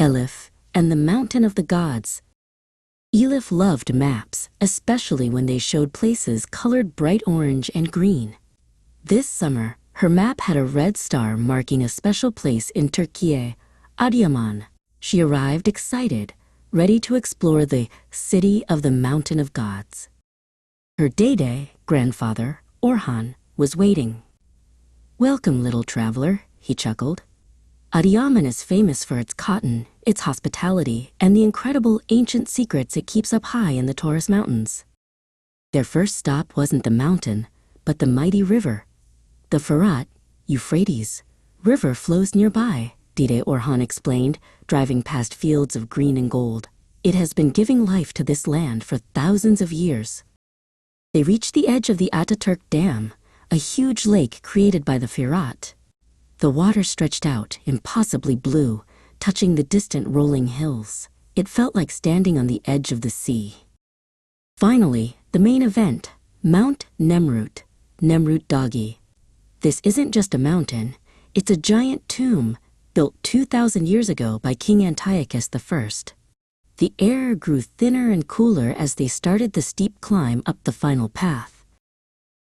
Elif, and the Mountain of the Gods. Elif loved maps, especially when they showed places colored bright orange and green. This summer, her map had a red star marking a special place in Turkey, Adıyaman. She arrived excited, ready to explore the city of the Mountain of Gods. Her dede, grandfather, Orhan, was waiting. "Welcome, little traveler," he chuckled. "Adıyaman is famous for its cotton, its hospitality, and the incredible ancient secrets it keeps up high in the Taurus Mountains." Their first stop wasn't the mountain, but the mighty river. The Fırat, Euphrates, river flows nearby, Dede Orhan explained, driving past fields of green and gold. "It has been giving life to this land for thousands of years." They reached the edge of the Ataturk Dam, a huge lake created by the Fırat. The water stretched out, impossibly blue, touching the distant rolling hills. It felt like standing on the edge of the sea. Finally, the main event, Mount Nemrut, Nemrut Dağ. This isn't just a mountain, it's a giant tomb built 2,000 years ago by King Antiochus I. The air grew thinner and cooler as they started the steep climb up the final path.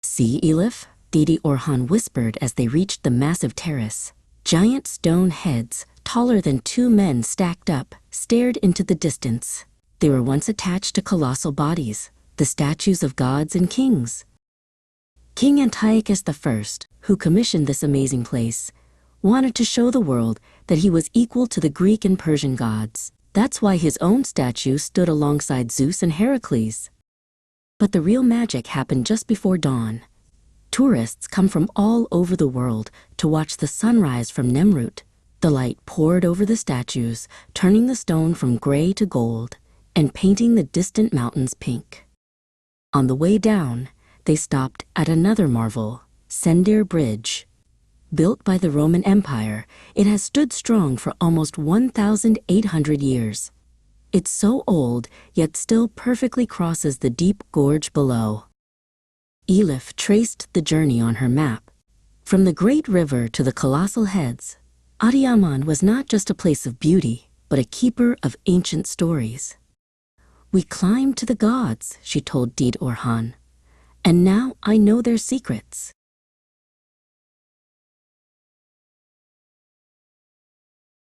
"See, Elif?" Dede Orhan whispered as they reached the massive terrace. Giant stone heads, taller than 2 men stacked up, stared into the distance. They were once attached to colossal bodies, the statues of gods and kings. King Antiochus I, who commissioned this amazing place, wanted to show the world that he was equal to the Greek and Persian gods. That's why his own statue stood alongside Zeus and Heracles. But the real magic happened just before dawn. Tourists come from all over the world to watch the sunrise from Nemrut. The light poured over the statues, turning the stone from gray to gold and painting the distant mountains pink. On the way down, they stopped at another marvel, Sendir Bridge. Built by the Roman Empire, it has stood strong for almost 1,800 years. It's so old, yet still perfectly crosses the deep gorge below. Elif traced the journey on her map. From the great river to the colossal heads, Adıyaman was not just a place of beauty, but a keeper of ancient stories. "We climbed to the gods," she told Dede Orhan, "and now I know their secrets."